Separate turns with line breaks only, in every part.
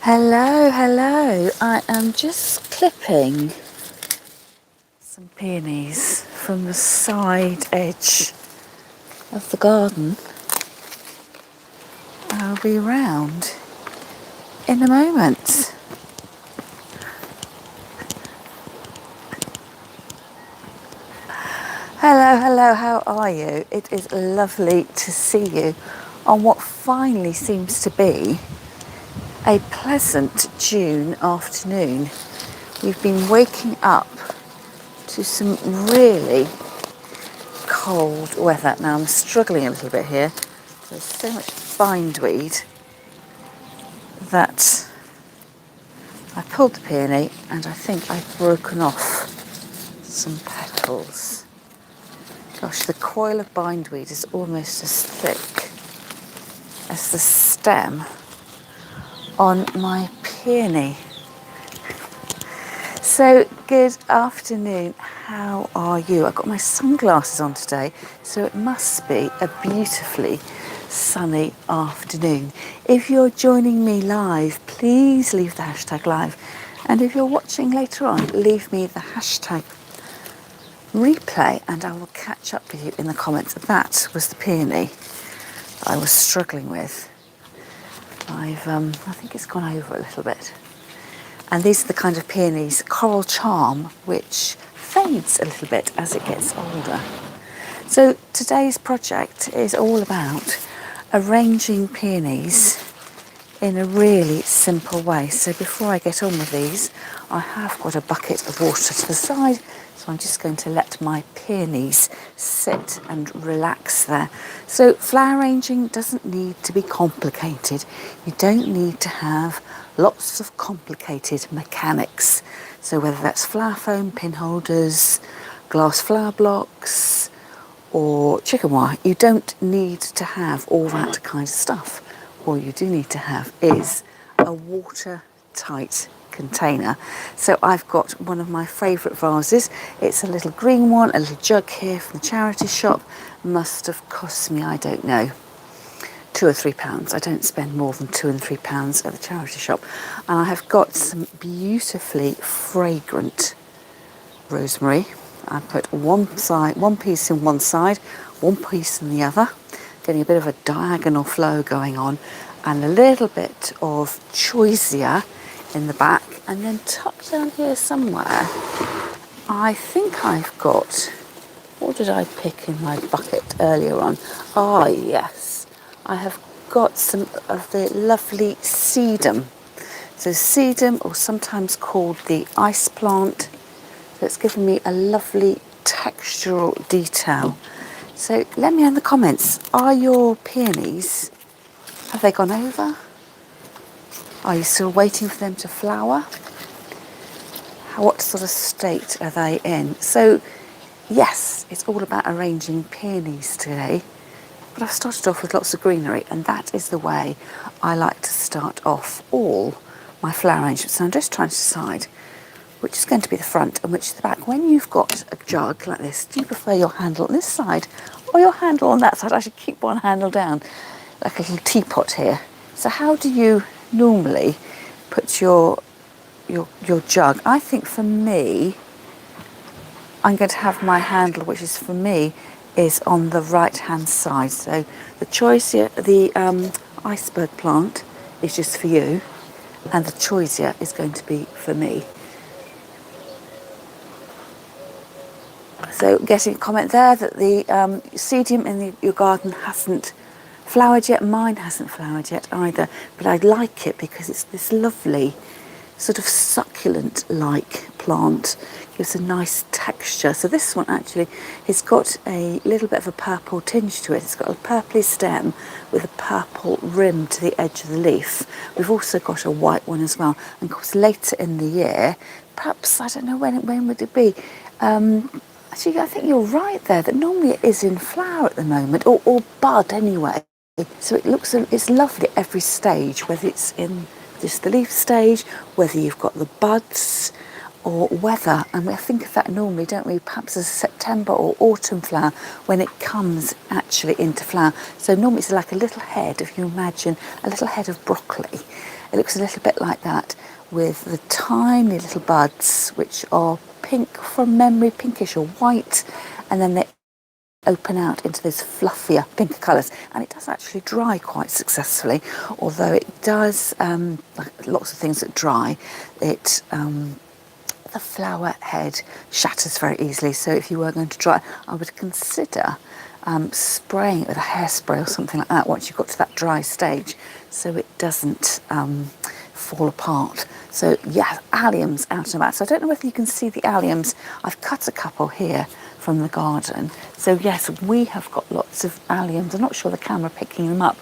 Hello, hello. I am just clipping some peonies from the side edge of the garden. I'll be round in a moment. Hello, hello, how are you? It is lovely to see you on what finally seems to be a pleasant June afternoon. We've been waking up to some really cold weather. Now I'm struggling a little bit here. There's so much bindweed that I pulled the peony and I think I've broken off some petals. Gosh, the coil of bindweed is almost as thick as the stem on my peony. So, good afternoon. How are you? I've got my sunglasses on today, so it must be a beautifully sunny afternoon. If you're joining me live, please leave the hashtag live. And if you're watching later on, leave me the hashtag replay and I will catch up with you in the comments. That was the peony I was struggling with. I think it's gone over a little bit. And these are the kind of peonies, Coral Charm, which fades a little bit as it gets older. So today's project is all about arranging peonies in a really simple way. So before I get on with these, I have got a bucket of water to the side. So I'm just going to let my peonies sit and relax there. So flower arranging doesn't need to be complicated. You don't need to have lots of complicated mechanics. So whether that's flower foam, pin holders, glass flower blocks, or chicken wire, you don't need to have all that kind of stuff. All you do need to have is a watertight container. So I've got one of my favourite vases. It's a little green one, a little jug here from the charity shop. Must have cost me, I don't know, £2 or £3. I don't spend more than £2 and £3 at the charity shop. And I have got some beautifully fragrant rosemary. I put one piece in one side, one piece in the other, getting a bit of a diagonal flow going on, and a little bit of choisia in the back, and then tucked down here somewhere, I think I've got, what did I pick in my bucket earlier on? Ah, yes, I have got some of the lovely sedum. So sedum, or sometimes called the ice plant. So it's given me a lovely textural detail. So let me know in the comments, are your peonies, have they gone over? Are you still waiting for them to flower? What sort of state are they in? So yes, it's all about arranging peonies today, but I've started off with lots of greenery, and that is the way I like to start off all my flower arrangements. So I'm just trying to decide which is going to be the front and which is the back. When you've got a jug like this, do you prefer your handle on this side or your handle on that side? I should keep one handle down, like a little teapot here. So how do you normally put your jug? I think for me, I'm going to have my handle, which is for me, is on the right hand side. So the choisia, the iceberg plant is just for you, and the choisia is going to be for me. So getting a comment there that the sedum in your garden hasn't flowered yet. Mine hasn't flowered yet either, but I like it because it's this lovely sort of succulent-like plant. Gives a nice texture. So this one actually has got a little bit of a purple tinge to it. It's got a purpley stem with a purple rim to the edge of the leaf. We've also got a white one as well. And of course later in the year, perhaps, I don't know when would it be, actually, I think you're right there, that normally it is in flower at the moment, or bud anyway. So it's lovely at every stage, whether it's in just the leaf stage, whether you've got the buds. or weather, and we think of that normally, don't we, perhaps as a September or autumn flower when it comes actually into flower. So normally it's like a little head, if you imagine a little head of broccoli. It looks a little bit like that, with the tiny little buds, which are pink from memory, pinkish or white, and then they open out into those fluffier pinker colours, and it does actually dry quite successfully, although it does, like lots of things that dry, it the flower head shatters very easily. So if you were going to dry, I would consider spraying it with a hairspray or something like that once you've got to that dry stage, so it doesn't fall apart. So yeah, alliums out and about. So I don't know whether you can see the alliums. I've cut a couple here from the garden. So yes, we have got lots of alliums. I'm not sure the camera picking them up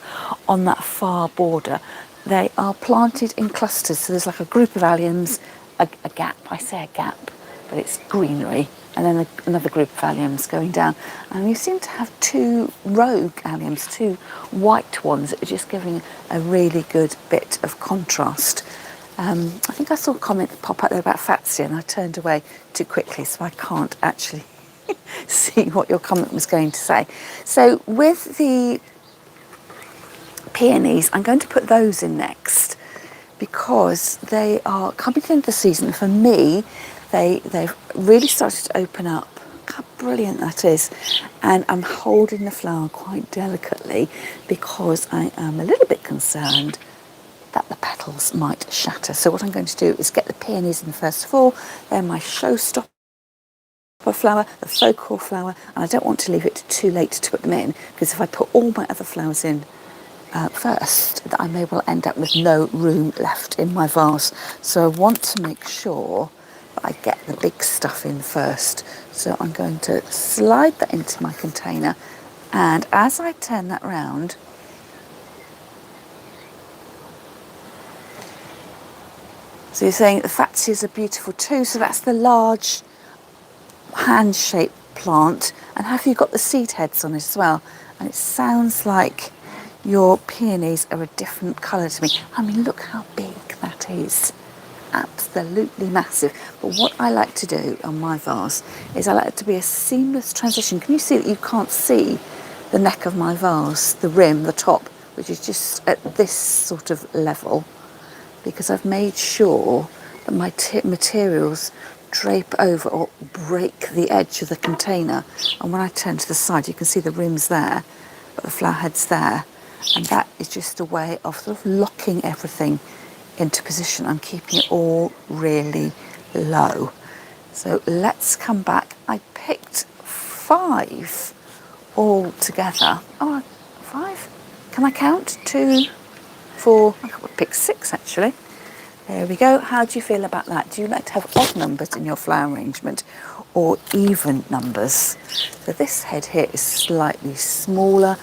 on that far border. They are planted in clusters. So there's like a group of alliums, a gap. I say a gap, but it's greenery. And then another group of alliums going down. And you seem to have two rogue alliums, two white ones that are just giving a really good bit of contrast. I think I saw a comment pop up there about Fatsia, and I turned away too quickly, so I can't actually see what your comment was going to say. So with the peonies, I'm going to put those in next because they are coming to the end of the season. For me, they've really started to open up. How brilliant that is. And I'm holding the flower quite delicately because I am a little bit concerned that the petals might shatter. So what I'm going to do is get the peonies in first of all. They're my showstopper flower, the focal flower, and I don't want to leave it too late to put them in, because if I put all my other flowers in first, that I may well end up with no room left in my vase. So I want to make sure that I get the big stuff in first. So I'm going to slide that into my container, and as I turn that round, so you're saying the Fatsias are beautiful too. So that's the large hand-shaped plant. And have you got the seed heads on it as well? And it sounds like your peonies are a different colour to me. I mean, look how big that is. Absolutely massive. But what I like to do on my vase is I like it to be a seamless transition. Can you see that you can't see the neck of my vase, the rim, the top, which is just at this sort of level? Because I've made sure that my materials drape over or break the edge of the container. And when I turn to the side, you can see the rims there, but the flower heads there. And that is just a way of sort of locking everything into position. I'm keeping it all really low. So let's come back. I picked 5 all together. Oh, 5? Can I count? 2, 4, I could pick 6 actually. There we go. How do you feel about that? Do you like to have odd numbers in your flower arrangement or even numbers? So this head here is slightly smaller,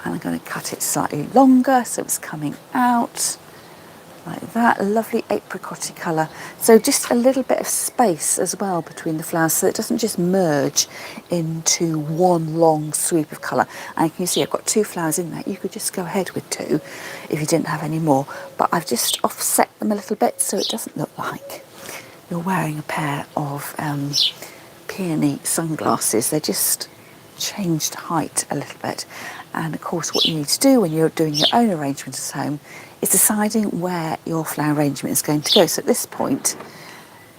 and I'm going to cut it slightly longer so it's coming out like that. A lovely apricot colour. So just a little bit of space as well between the flowers so it doesn't just merge into one long sweep of colour. And you can see I've got 2 flowers in there. You could just go ahead with 2 if you didn't have any more. But I've just offset them a little bit so it doesn't look like you're wearing a pair of peony sunglasses. They're just changed height a little bit. And of course what you need to do when you're doing your own arrangement at home is deciding where your flower arrangement is going to go. So at this point,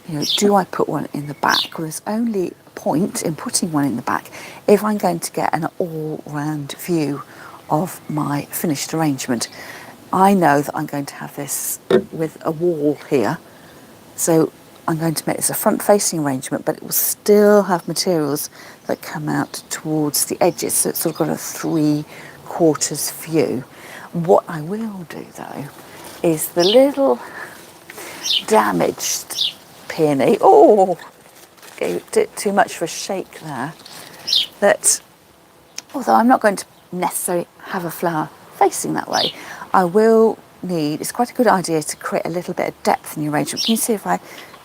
you know, do I put one in the back? Well, there's only a point in putting one in the back if I'm going to get an all-round view of my finished arrangement. I know that I'm going to have this with a wall here, so I'm going to make this a front-facing arrangement, but it will still have materials that come out towards the edges, so it's sort of got a 3/4 view. What I will do though is the little damaged peony, oh, gave it too much of a shake there, that although I'm not going to necessarily have a flower facing that way, I will need, it's quite a good idea to create a little bit of depth in the arrangement. Can you see if I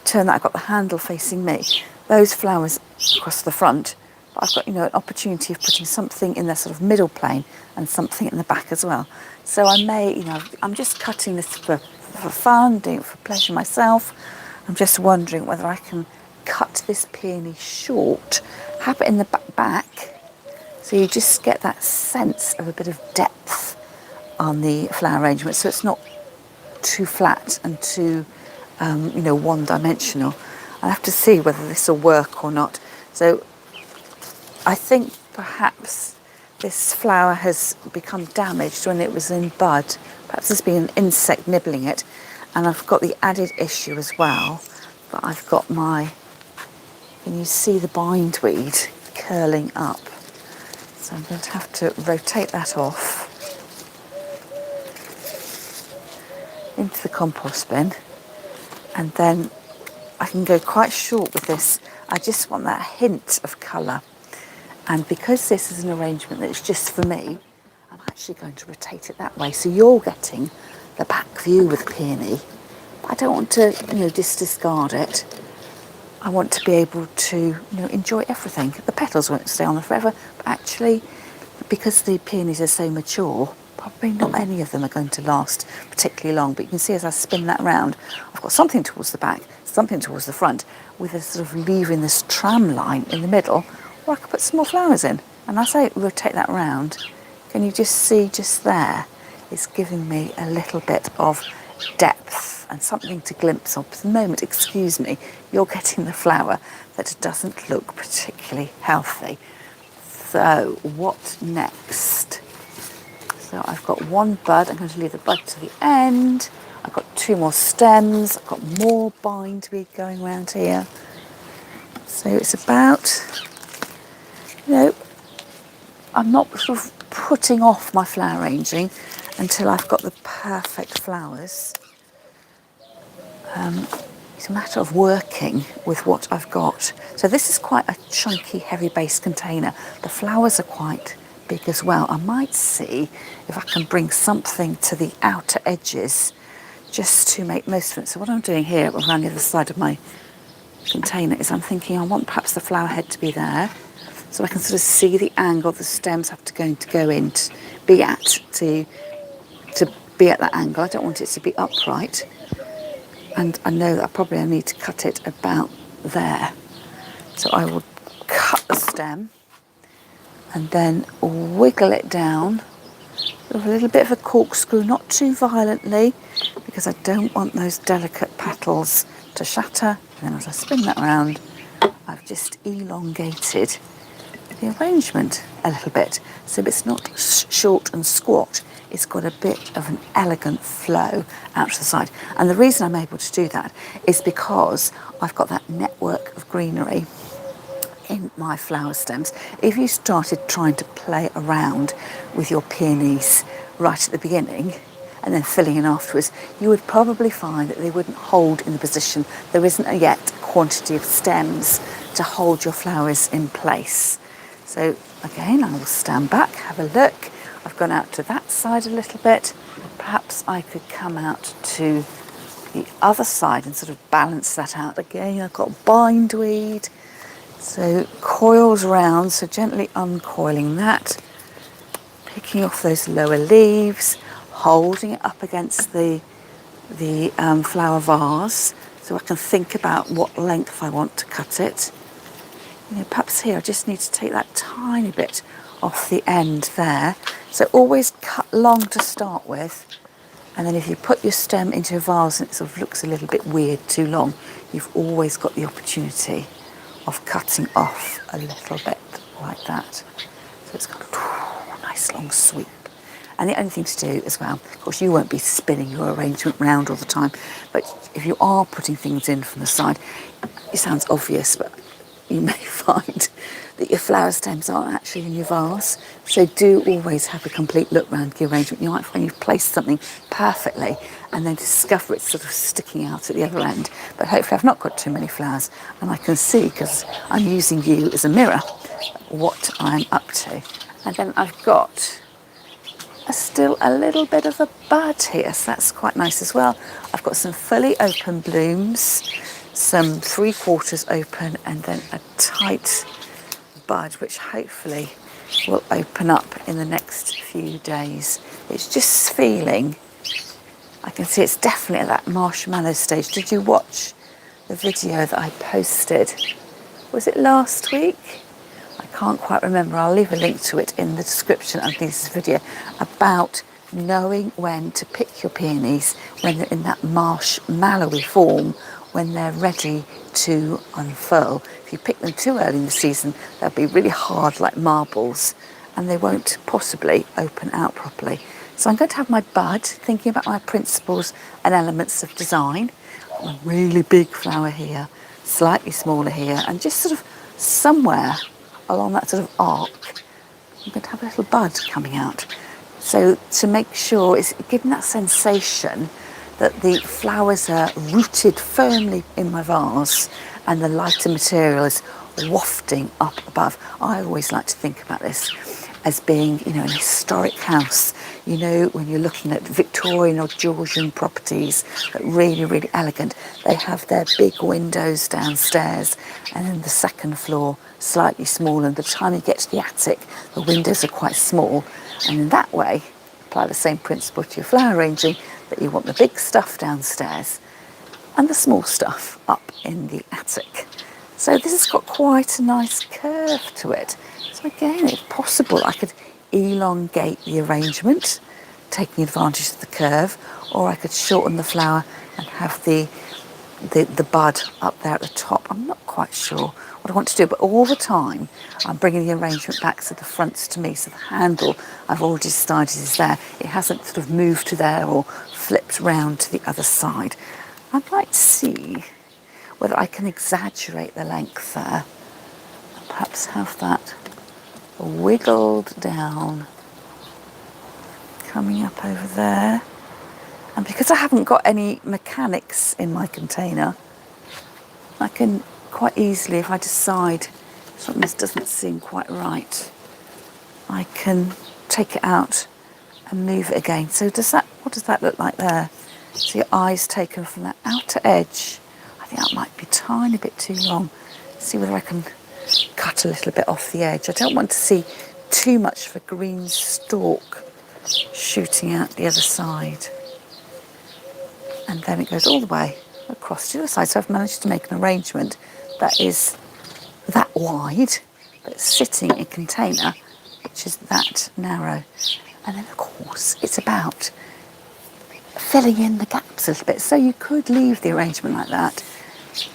turn that, I've got the handle facing me, those flowers across the front, but I've got, you know, an opportunity of putting something in the sort of middle plane and something in the back as well. So I may, you know, I'm just cutting this for fun, doing it for pleasure myself, I'm just wondering whether I can cut this peony short, have it in the back, so you just get that sense of a bit of depth on the flower arrangement, so it's not too flat and too, one-dimensional. I'll have to see whether this will work or not. So I think perhaps this flower has become damaged when it was in bud. Perhaps there's been an insect nibbling it, and I've got the added issue as well that I've got can you see the bindweed curling up? So I'm going to have to rotate that off into the compost bin, and then I can go quite short with this. I just want that hint of colour, and because this is an arrangement that's just for me, I'm actually going to rotate it that way, so you're getting the back view with the peony. I don't want to just discard it. I want to be able to enjoy everything. The petals won't stay on there forever, but actually, because the peonies are so mature, probably not any of them are going to last particularly long. But you can see as I spin that round, I've got something towards the back, something towards the front, with a sort of leaving this tram line in the middle, where I could put some more flowers in. And as I rotate that round, can you just see just there? It's giving me a little bit of depth and something to glimpse of. At the moment, excuse me, you're getting the flower that doesn't look particularly healthy. So what next? So I've got one bud. I'm going to leave the bud to the end. I've got 2 more stems. I've got more bindweed going around here. So it's about, I'm not sort of putting off my flower arranging until I've got the perfect flowers. It's a matter of working with what I've got. So this is quite a chunky, heavy base container. The flowers are quite big as well. I might see if I can bring something to the outer edges just to make most of it. So what I'm doing here around the other side of my container is I'm thinking I want perhaps the flower head to be there, so I can sort of see the angle the stems have to go in to be at that angle. I don't want it to be upright. And I know that I need to cut it about there. So I will cut the stem and then wiggle it down with a little bit of a corkscrew, not too violently, because I don't want those delicate petals to shatter. And then as I spin that around, I've just elongated the arrangement a little bit, so it's not short and squat. It's got a bit of an elegant flow out to the side. And the reason I'm able to do that is because I've got that network of greenery in my flower stems. If you started trying to play around with your peonies right at the beginning and then filling in afterwards, you would probably find that they wouldn't hold in the position. There isn't yet a quantity of stems to hold your flowers in place. So again, I will stand back, have a look. I've gone out to that side a little bit. Perhaps I could come out to the other side and sort of balance that out. Again, I've got bindweed. So coils round, so gently uncoiling that, picking off those lower leaves, holding it up against the flower vase so I can think about what length I want to cut it. Perhaps here I just need to take that tiny bit off the end there. So always cut long to start with, and then if you put your stem into a vase and it sort of looks a little bit weird too long, you've always got the opportunity of cutting off a little bit like that. So it's got a nice long sweep. And the only thing to do as well, of course you won't be spinning your arrangement round all the time, but if you are putting things in from the side, it sounds obvious, but you may find that your flower stems aren't actually in your vase. So do always have a complete look round the arrangement. You might find you've placed something perfectly and then discover it's sort of sticking out at the other end. But hopefully I've not got too many flowers and I can see, because I'm using you as a mirror, what I'm up to. And then I've got still a little bit of a bud here, so that's quite nice as well. I've got some fully open blooms, some 3/4 open, and then a tight bud which hopefully will open up in the next few days. It's just feeling, I can see it's definitely at that marshmallow stage. Did you watch the video that I posted. Was it last week? I can't quite remember. I'll leave a link to it in the description of this video about knowing when to pick your peonies when they're in that marshmallowy form, when they're ready to unfurl. If you pick them too early in the season, they'll be really hard like marbles and they won't possibly open out properly. So I'm going to have my bud, thinking about my principles and elements of design. A really big flower here, slightly smaller here, and just sort of somewhere along that sort of arc, I'm going to have a little bud coming out. So to make sure it's giving that sensation that the flowers are rooted firmly in my vase and the lighter material is wafting up above. I always like to think about this as being, you know, an historic house. You know, when you're looking at Victorian or Georgian properties that are really, really elegant, they have their big windows downstairs and then the second floor slightly smaller. And by the time you get to the attic, the windows are quite small. And in that way, apply the same principle to your flower arranging, that you want the big stuff downstairs and the small stuff up in the attic. So this has got quite a nice curve to it. So again, if possible, I could elongate the arrangement, taking advantage of the curve, or I could shorten the flower and have the bud up there at the top. I'm not quite sure what I want to do, but all the time I'm bringing the arrangement back so the front's to me, so the handle I've already decided is there. It hasn't sort of moved to there or flipped round to the other side. I'd like to see whether I can exaggerate the length there. Perhaps have that wiggled down, coming up over there. And because I haven't got any mechanics in my container, I can quite easily, if I decide something doesn't seem quite right, I can take it out and move it again. So what does that look like there? So your eye's taken from that outer edge. I think that might be a tiny bit too long. See whether I can cut a little bit off the edge. I don't want to see too much of a green stalk shooting out the other side. And then it goes all the way across to the other side. So I've managed to make an arrangement that is that wide, but sitting in a container which is that narrow. And then of course it's about filling in the gaps a little bit. So you could leave the arrangement like that.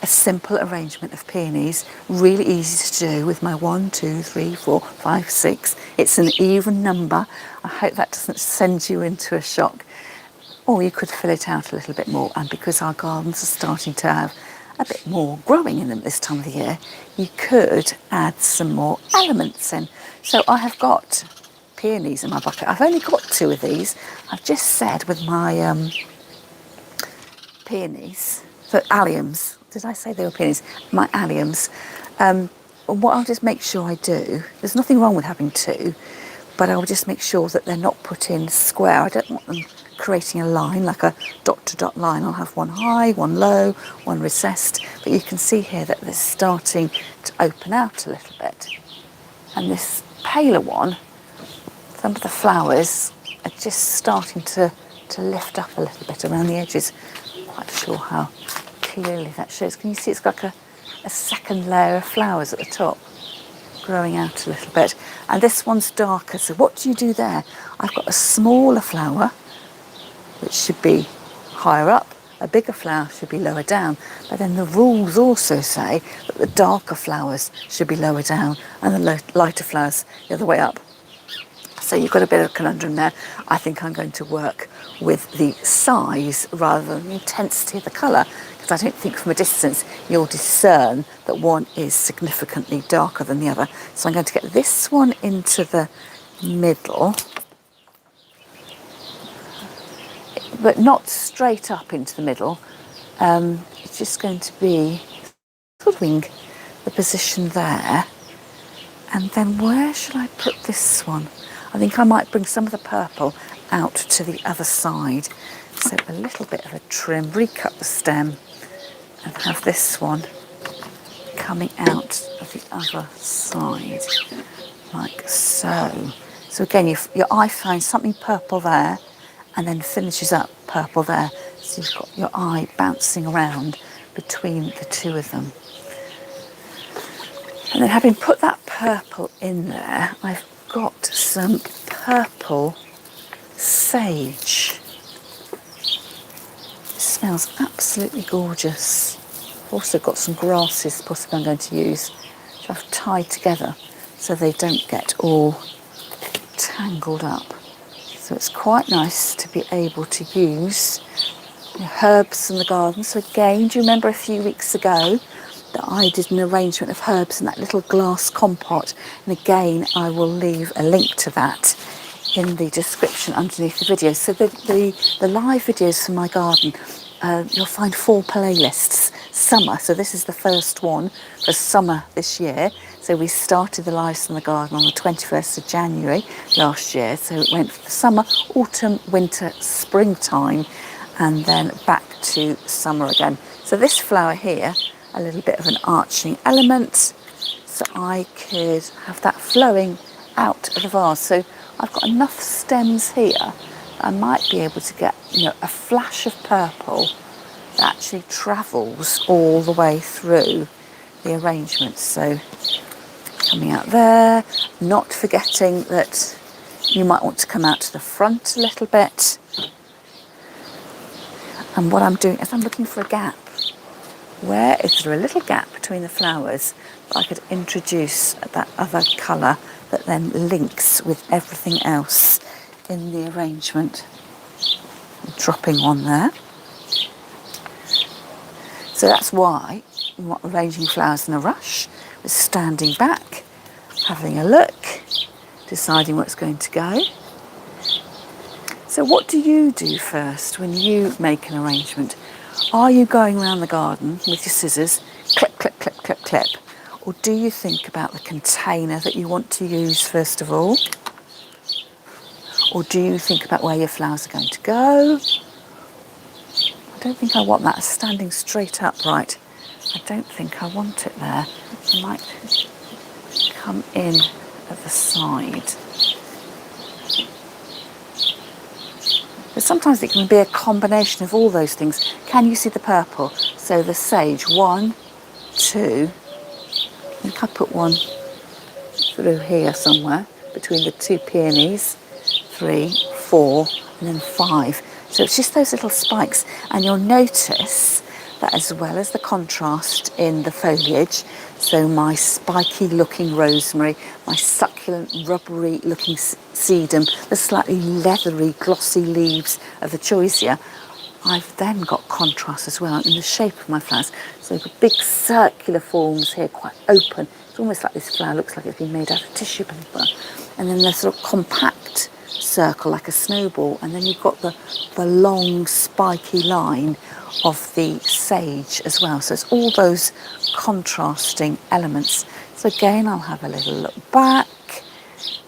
A simple arrangement of peonies, really easy to do with my 1, 2, 3, 4, 5, 6. It's an even number. I hope that doesn't send you into a shock. Or you could fill it out a little bit more, and because our gardens are starting to have a bit more growing in them this time of the year, you could add some more elements in. So I have got peonies in my bucket. I've only got 2 of these. I've just said with my peonies, so alliums, did I say they were peonies? My alliums. What I'll just make sure I do, there's nothing wrong with having 2, but I'll just make sure that they're not put in square. I don't want them creating a line, like a dot-to-dot line. I'll have one high, one low, one recessed. But you can see here that they're starting to open out a little bit. And this paler one, some of the flowers are just starting to lift up a little bit around the edges. I'm not quite sure how clearly that shows. Can you see it's like a second layer of flowers at the top, growing out a little bit. And this one's darker. So what do you do there? I've got a smaller flower, which should be higher up. A bigger flower should be lower down. But then the rules also say that the darker flowers should be lower down and the lighter flowers the other way up. So you've got a bit of a conundrum there. I think I'm going to work with the size rather than the intensity of the colour, because I don't think from a distance you'll discern that one is significantly darker than the other. So I'm going to get this one into the middle, but not straight up into the middle. It's just going to be sort of the position there. And then where should I put this one? I think I might bring some of the purple out to the other side. So a little bit of a trim, recut the stem, and have this one coming out of the other side, like so. So again, your eye finds something purple there, and then finishes up purple there. So you've got your eye bouncing around between the two of them. And then having put that purple in there, I've got some purple sage. It smells absolutely gorgeous. I've also got some grasses possibly I'm going to use, which I've tied together so they don't get all tangled up. So it's quite nice to be able to use herbs in the garden. So again, do you remember a few weeks ago that I did an arrangement of herbs in that little glass compote? And again, I will leave a link to that in the description underneath the video. So the live videos from my garden, you'll find 4 playlists. Summer, so this is the first one for summer this year. So we started the lives from the garden on the 21st of January last year. So it went for summer, autumn, winter, springtime, and then back to summer again. So this flower here, a little bit of an arching element, so I could have that flowing out of the vase. So I've got enough stems here that I might be able to get, a flash of purple that actually travels all the way through the arrangement. So coming out there, not forgetting that you might want to come out to the front a little bit. And what I'm doing is I'm looking for a gap. Where is there a little gap between the flowers that I could introduce that other colour that then links with everything else in the arrangement? I'm dropping one there. So that's why I'm not arranging flowers in a rush. We're standing back, having a look, deciding where it's going to go. So what do you do first when you make an arrangement? Are you going around the garden with your scissors, clip, clip, clip, clip, clip? Or do you think about the container that you want to use first of all? Or do you think about where your flowers are going to go? I don't think I want that standing straight upright. I don't think I want it there. I might come in at the side. But sometimes it can be a combination of all those things. Can you see the purple? So the sage, 1, 2, I think I put one through here somewhere between the 2 peonies, 3, 4, and then 5. So it's just those little spikes, and you'll notice that as well as the contrast in the foliage, so my spiky looking rosemary, my succulent rubbery looking sedum, the slightly leathery glossy leaves of the choisia, I've then got contrast as well in the shape of my flowers. So the big circular forms here, quite open. It's almost like this flower looks like it's been made out of tissue paper. And then the sort of compact circle like a snowball, and then you've got the long spiky line of the sage as well. So it's all those contrasting elements. So again, I'll have a little look back.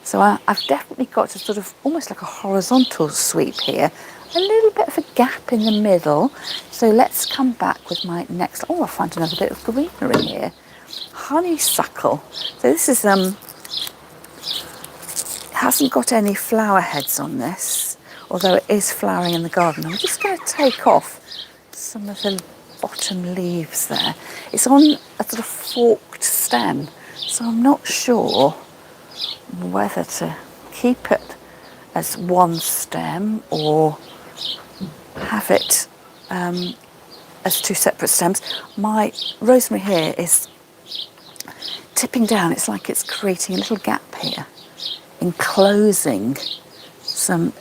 So I've definitely got a sort of almost like a horizontal sweep here, a little bit of a gap in the middle. So let's come back with my next. Oh, I find another bit of greenery here. Honeysuckle. So this is hasn't got any flower heads on this, although it is flowering in the garden. I'm just going to take off some of the bottom leaves there. It's on a sort of forked stem, so I'm not sure whether to keep it as one stem or have it as 2 separate stems. My rosemary here is tipping down. It's like it's creating a little gap here, enclosing some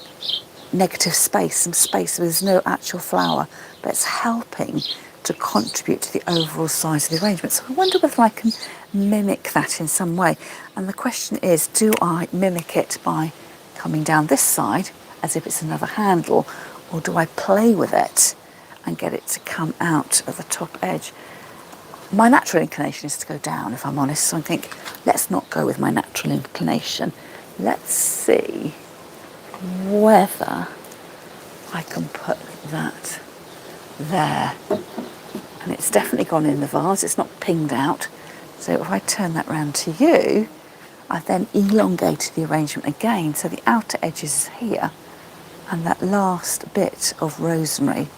negative space, some space where there's no actual flower, but it's helping to contribute to the overall size of the arrangement. So I wonder whether I can mimic that in some way. And the question is, do I mimic it by coming down this side as if it's another handle, or do I play with it and get it to come out at the top edge? My natural inclination is to go down, if I'm honest, so I think let's not go with my natural inclination. Let's see whether I can put that there. And it's definitely gone in the vase, it's not pinged out. So if I turn that round to you, I've then elongated the arrangement again, so the outer edge is here, and that last bit of rosemary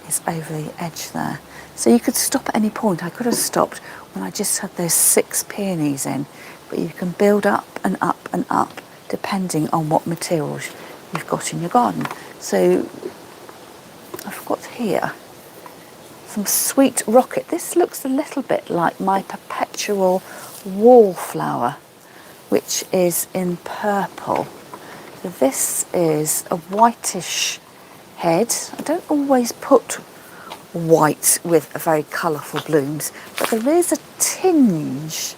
is over the edge there. So you could stop at any point. I could have stopped when I just had those 6 peonies in, but you can build up and up and up depending on what materials you've got in your garden. So I've got here some sweet rocket. This looks a little bit like my perpetual wallflower, which is in purple. So this is a whitish head. I don't always put white with very colourful blooms, but there is a tinge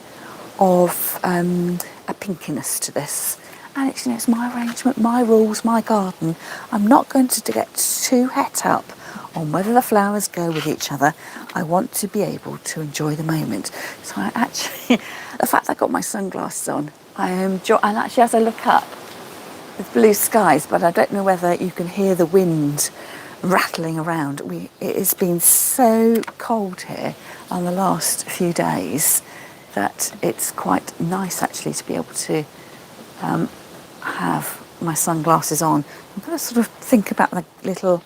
of a pinkiness to this. And it's, you know, it's my arrangement, my rules, my garden. I'm not going to get too het up on whether the flowers go with each other. I want to be able to enjoy the moment. So I actually, the fact I got my sunglasses on, I enjoy, and actually as I look up, with blue skies, but I don't know whether you can hear the wind rattling around. It has been so cold here on the last few days that it's quite nice actually to be able to have my sunglasses on. I'm going to sort of think about the little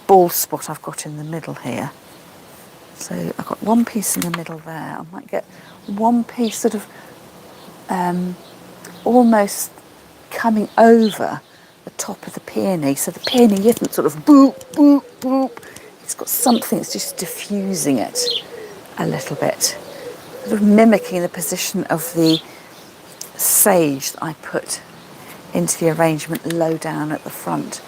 bald spot I've got in the middle here. So I've got one piece in the middle there. I might get one piece sort of almost coming over the top of the peony, so the peony isn't sort of boop, boop, boop. It's got something that's just diffusing it a little bit, sort of mimicking the position of the sage that I put into the arrangement low down at the front,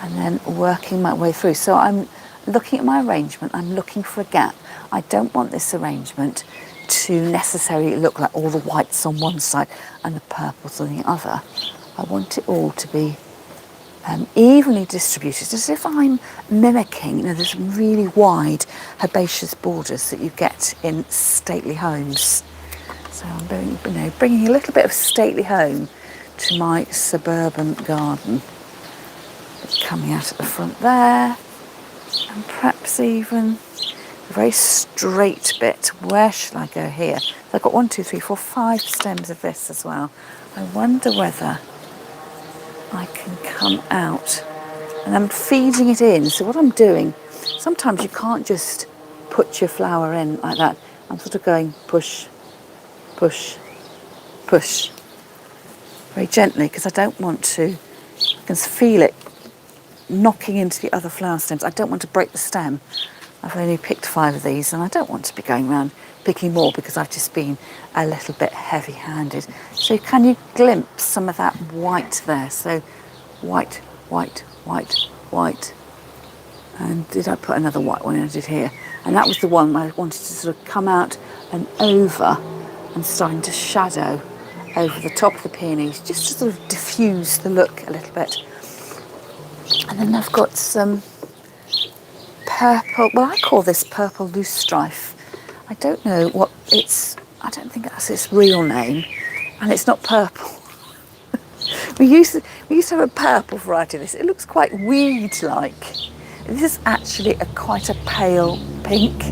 and then working my way through. So I'm looking at my arrangement, I'm looking for a gap. I don't want this arrangement to necessarily look like all the whites on one side and the purples on the other. I want it all to be evenly distributed, as if I'm mimicking, you know, there's really wide herbaceous borders that you get in stately homes. So I'm bringing a little bit of stately home to my suburban garden. Coming out at the front there, and perhaps even a very straight bit. Where shall I go here? I've got 1, 2, 3, 4, 5 stems of this as well. I wonder whether I can come out, and I'm feeding it in. So what I'm doing, sometimes you can't just put your flower in like that. I'm sort of going push, push, push, very gently, because I don't want to, I can feel it knocking into the other flower stems. I don't want to break the stem. I've only picked 5 of these, and I don't want to be going around picking more because I've just been a little bit heavy-handed. So can you glimpse some of that white there? So white, white, white, white. And did I put another white one in? I did here. And that was the one where I wanted to sort of come out and over and starting to shadow over the top of the peonies, just to sort of diffuse the look a little bit. And then I've got some purple, well, I call this purple loosestrife. I don't know what it's, I don't think that's its real name, and it's not purple. we used to have a purple variety of this. It looks quite weed-like. This is actually quite a pale pink.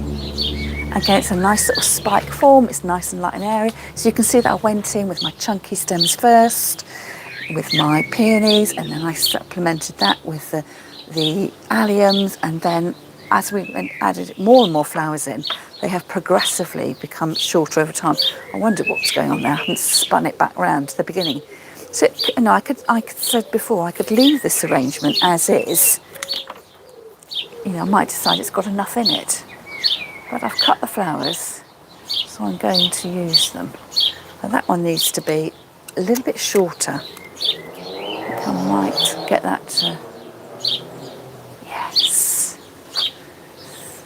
Again, it's a nice little spike form. It's nice and light and airy. So you can see that I went in with my chunky stems first, with my peonies, and then I supplemented that with the alliums, and then as we added more and more flowers in, they have progressively become shorter over time. I wondered what was going on there. I haven't spun it back round to the beginning. So, you know, I could said before, I could leave this arrangement as is. You know, I might decide it's got enough in it. But I've cut the flowers, so I'm going to use them. And that one needs to be a little bit shorter. I might get that yes.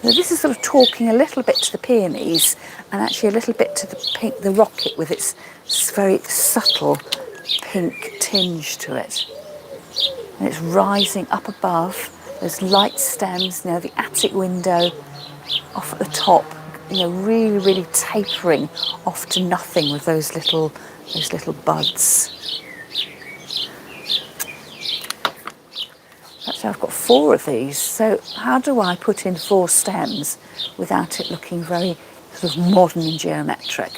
So this is sort of talking a little bit to the peonies, and actually a little bit to the pink, the rocket, with its very subtle pink tinge to it. And it's rising up above. There's light stems, you know, the attic window off at the top, you know, really, really tapering off to nothing with those little buds. Actually, I've got 4 of these, so how do I put in 4 stems without it looking very sort of modern and geometric?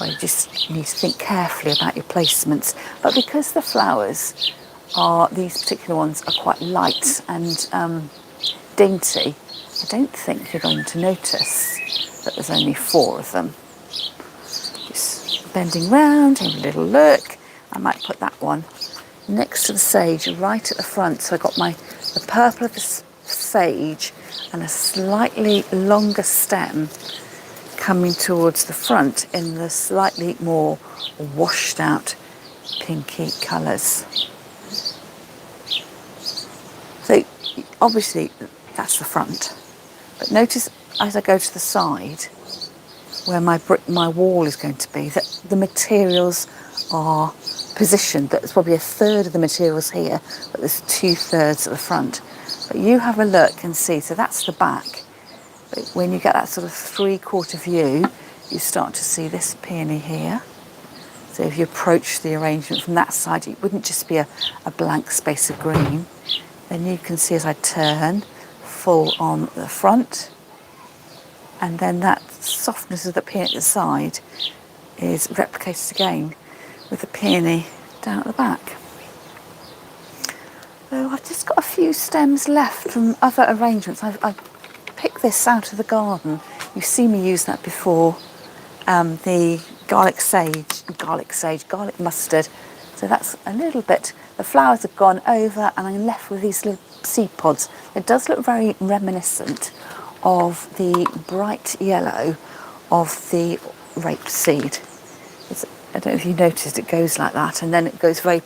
Well, you just need to think carefully about your placements. But because the flowers are, these particular ones are quite light and dainty, I don't think you're going to notice that there's only 4 of them. Just bending round, have a little look. I might put that one next to the sage right at the front. So I got the purple of the sage and a slightly longer stem coming towards the front in the slightly more washed out pinky colours. So obviously that's the front, but notice as I go to the side where my wall is going to be, that the materials are positioned. That's probably 1/3 of the materials here, but there's 2/3 at the front. But you have a look and see, so that's the back. But when you get that sort of 3/4 view, you start to see this peony here. So if you approach the arrangement from that side, it wouldn't just be a blank space of green. Then you can see as I turn, full on the front, and then that softness of the peony at the side is replicated again with the peony down at the back. So I've just got a few stems left from other arrangements. I've picked this out of the garden. You've seen me use that before. The garlic mustard. So that's a little bit, the flowers have gone over and I'm left with these little seed pods. It does look very reminiscent of the bright yellow of the rape seed. I don't know if you noticed, it goes like that and then it goes very,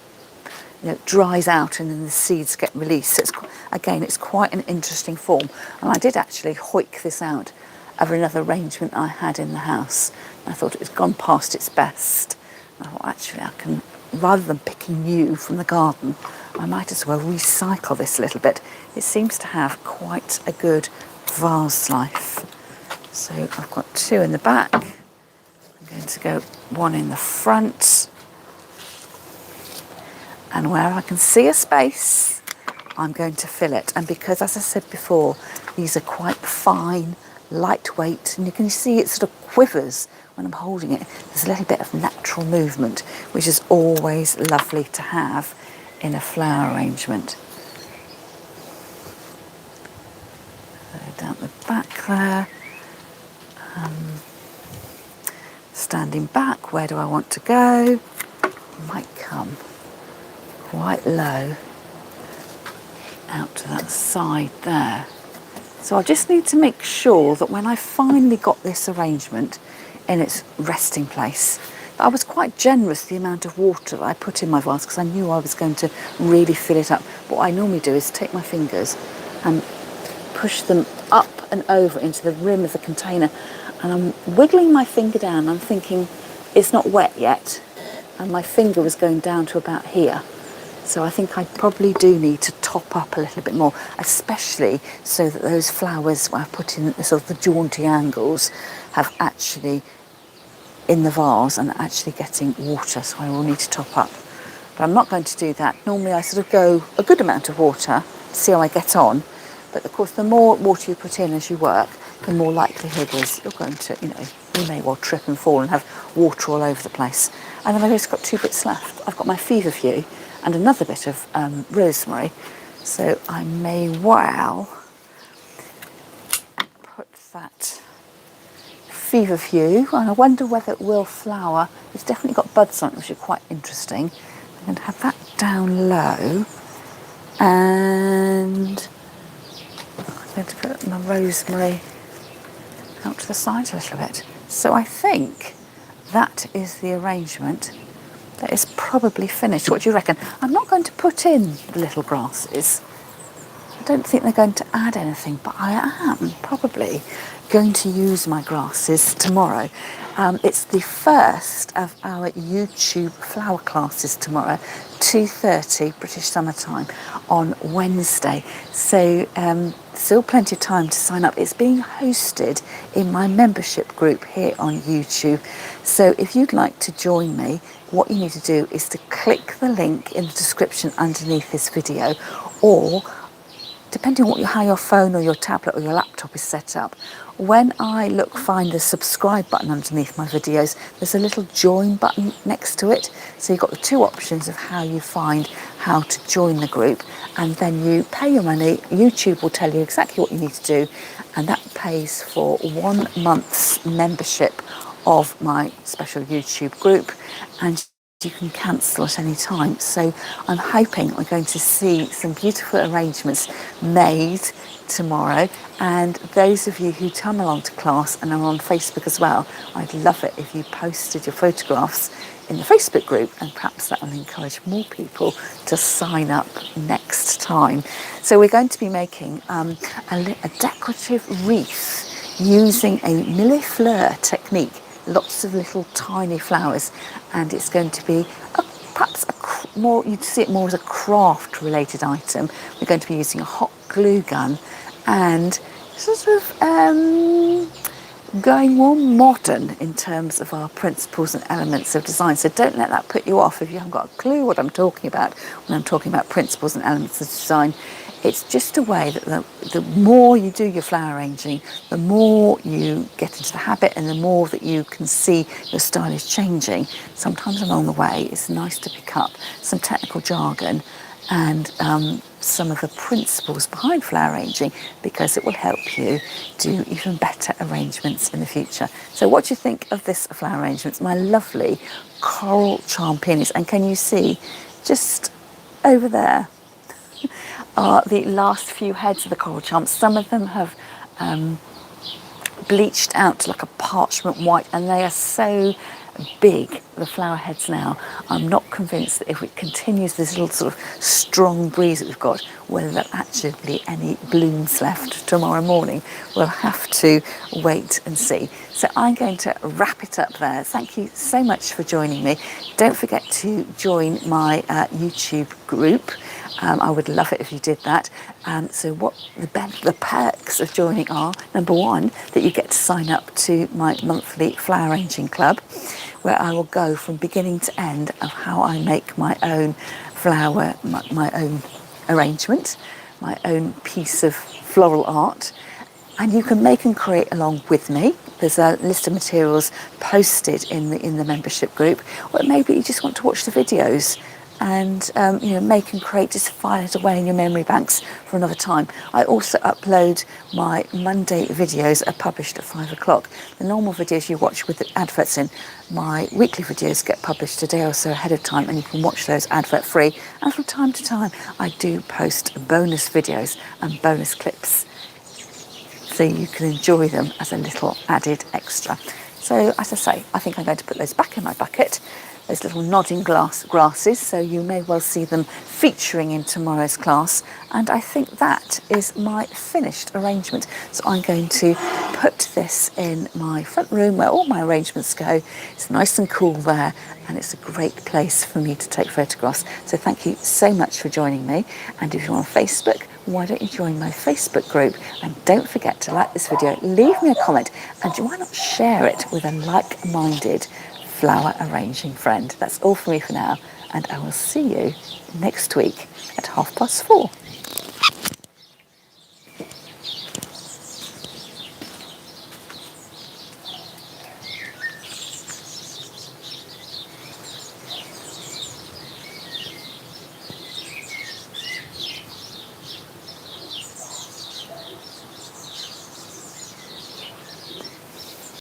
dries out and then the seeds get released. So it's quite an interesting form. And I did actually hoik this out of another arrangement I had in the house. I thought it was gone past its best. I thought actually I can, rather than picking new from the garden, I might as well recycle this a little bit. It seems to have quite a good vase life. So I've got 2 in the back. I'm going to go 1 in the front. And where I can see a space, I'm going to fill it. And because, as I said before, these are quite fine, lightweight, and you can see it sort of quivers when I'm holding it. There's a little bit of natural movement, which is always lovely to have in a flower arrangement. So down the back there. Standing back, where do I want to go? Might come quite low out to that side there. So I just need to make sure that when I finally got this arrangement in its resting place, that I was quite generous the amount of water that I put in my vase, because I knew I was going to really fill it up. What I normally do is take my fingers and push them up and over into the rim of the container, and I'm wiggling my finger down. I'm thinking it's not wet yet, and my finger was going down to about here. So I think I probably do need to top up a little bit more, especially so that those flowers where I've put in sort of the jaunty angles have actually in the vase and actually getting water, so I will need to top up. But I'm not going to do that. Normally I sort of go a good amount of water to see how I get on, but of course the more water you put in as you work, the more likelihood is you're going to, you may well trip and fall and have water all over the place. And then I've just got 2 bits left. I've got my feverfew and another bit of rosemary, so I may well put that feverfew, and I wonder whether it will flower. It's definitely got buds on it, which are quite interesting. I'm going to have that down low, and I'm going to put my rosemary out to the side a little bit. So I think that is the arrangement that is probably finished. What do you reckon? I'm not going to put in the little grasses. I don't think they're going to add anything, but I am probably going to use my grasses tomorrow. It's the first of our YouTube flower classes tomorrow, 2:30 British Summer Time on Wednesday. So still plenty of time to sign up. It's being hosted in my membership group here on YouTube. So if you'd like to join me, what you need to do is to click the link in the description underneath this video, or depending on how your phone or your tablet or your laptop is set up, when I find the subscribe button underneath my videos, there's a little join button next to it. So you've got the 2 options of how you find how to join the group, and then you pay your money. YouTube will tell you exactly what you need to do, and that pays for 1 month's membership of my special YouTube group, and you can cancel at any time. So I'm hoping we're going to see some beautiful arrangements made tomorrow, and those of you who come along to class and are on Facebook as well, I'd love it if you posted your photographs in the Facebook group, and perhaps that will encourage more people to sign up next time. So we're going to be making a decorative wreath using a millefleur technique, lots of little tiny flowers, and it's going to be perhaps more, you'd see it more as a craft related item. We're going to be using a hot glue gun and sort of going more modern in terms of our principles and elements of design. So don't let that put you off if you haven't got a clue what I'm talking about when I'm talking about principles and elements of design. It's just a way that the more you do your flower arranging, the more you get into the habit, and the more that you can see your style is changing. Sometimes along the way, it's nice to pick up some technical jargon and some of the principles behind flower arranging, because it will help you do even better arrangements in the future. So what do you think of this flower arrangement? It's my lovely coral charm peonies, and can you see just over there are the last few heads of the coral charm. Some of them have bleached out to like a parchment white, and they are so big, the flower heads now. I'm not convinced that if it continues this little sort of strong breeze that we've got, whether there'll actually be any blooms left tomorrow morning. We'll have to wait and see. So I'm going to wrap it up there. Thank you so much for joining me. Don't forget to join my YouTube group. I would love it if you did that. So what the perks of joining are, number one, that you get to sign up to my monthly flower arranging club, where I will go from beginning to end of how I make my own flower, my own arrangement, my own piece of floral art. And you can make and create along with me. There's a list of materials posted in the membership group, or maybe you just want to watch the videos and make and create, just file it away in your memory banks for another time. I also upload my Monday videos, are published at 5 o'clock. The normal videos you watch with the adverts in, my weekly videos get published a day or so ahead of time, and you can watch those advert free. And from time to time, I do post bonus videos and bonus clips, so you can enjoy them as a little added extra. So as I say, I think I'm going to put those back in my bucket, those little nodding grasses, so you may well see them featuring in tomorrow's class. And I think that is my finished arrangement. So I'm going to put this in my front room where all my arrangements go. It's nice and cool there, and it's a great place for me to take photographs. So thank you so much for joining me. And if you're on Facebook, why don't you join my Facebook group? And don't forget to like this video, leave me a comment, and why not share it with a like-minded flower arranging friend. That's all for me for now, and I will see you next week at 4:30.